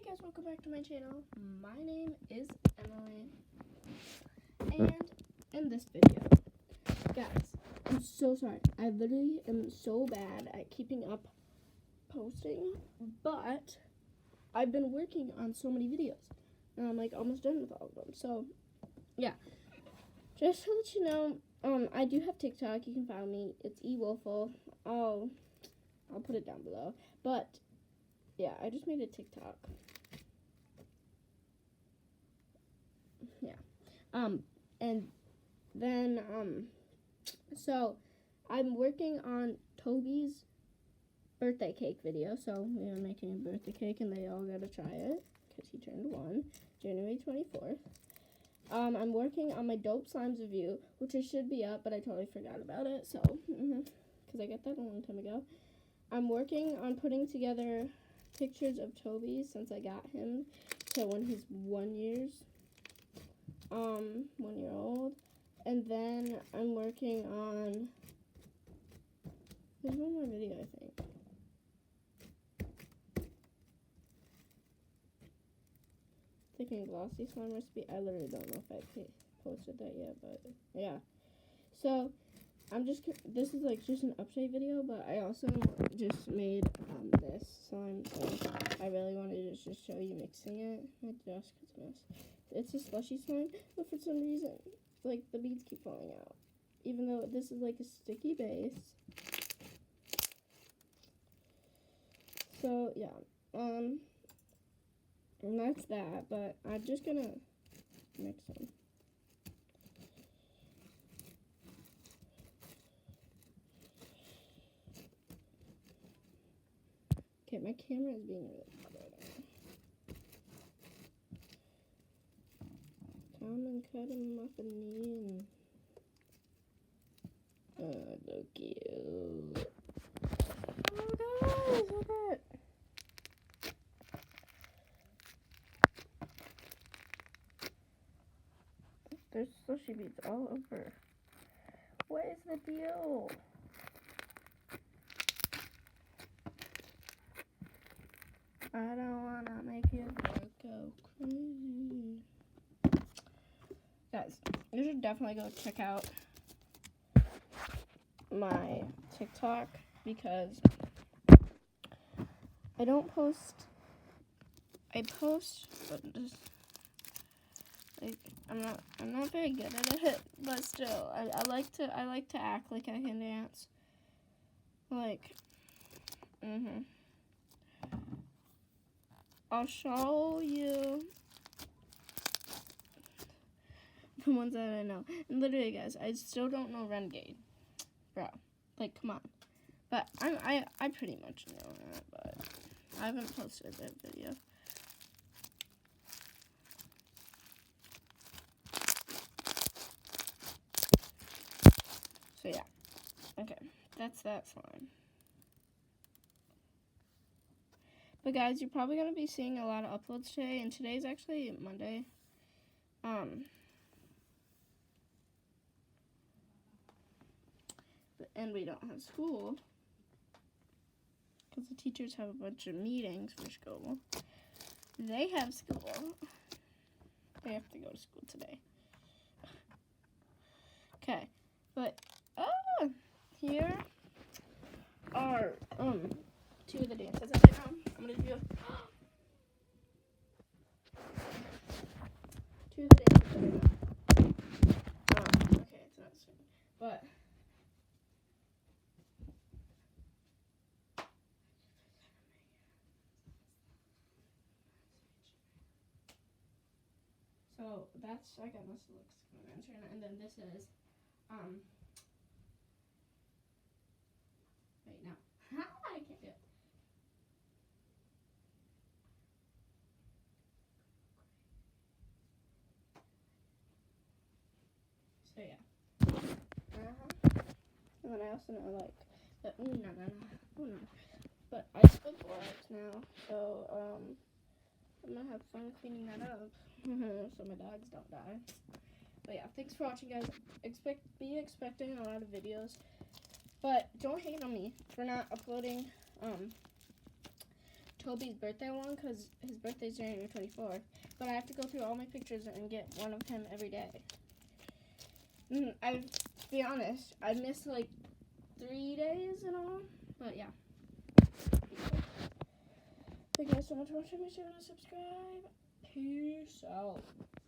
guys, welcome back to my channel. My name is Emily, and in this video, guys, I'm so sorry. I literally am so bad at keeping up posting, but I've been working on so many videos, and I'm like almost done with all of them. So, yeah, just to let you know, I do have TikTok. You can follow me. It's eWolfle. I'll put it down below. But yeah, I just made a TikTok. Yeah. And then, so I'm working on Toby's birthday cake video. So we are making a birthday cake, and they all gotta try it because he turned 1, January 24th. I'm working on my Dope Slimes review, which it should be up, but I totally forgot about it. So, because I got that a long time ago. I'm working on putting together pictures of Toby since I got him to when he's 1 year old. And then I'm working on, there's one more video, I think. Thinking glossy slime recipe. I literally don't know if I posted that yet, but yeah. So this is like just an update video, but I also just made this slime, so I really wanted to just show you mixing it. My desk is a mess. It's a slushy slime, but for some reason, like, the beads keep falling out, even though this is like a sticky base. So yeah, and that's that. But I'm just gonna mix them. Okay, my camera is being really bad right now. Come and cut him up in the end. Oh, so cute. Oh, guys, look at it. There's slushy beads all over. What is the deal? I don't want to make you go crazy. Guys, you should definitely go check out my TikTok because I don't post. I post, but just like I'm not very good at it. But still, I like to act like I can dance. Like, I'll show you the ones that I know. And literally, guys, I still don't know Renegade. Bro, like, come on. But I pretty much know that, but I haven't posted that video. So yeah. Okay, that's that slime. But guys, you're probably gonna be seeing a lot of uploads today, and today's actually Monday. And we don't have school because the teachers have a bunch of meetings for school. They have school. They have to go to school today. Okay, but here are two of the dances that I know. I'm gonna do two of the dances that I know. Okay, it's not soon, but so that's, I got this looks kind of, and then this is wait, no. I can't do it. So yeah. And then I also know like the but I split borax now, so I'm gonna have fun cleaning that up so my dogs don't die. But yeah, thanks for watching, guys. Be expecting a lot of videos, but don't hate on me for not uploading Toby's birthday one because his birthday's January 24th. But I have to go through all my pictures and get one of him every day. To be honest, I missed like 3 days and all. But yeah. Thank you guys so much for watching. Make sure to subscribe. Peace out.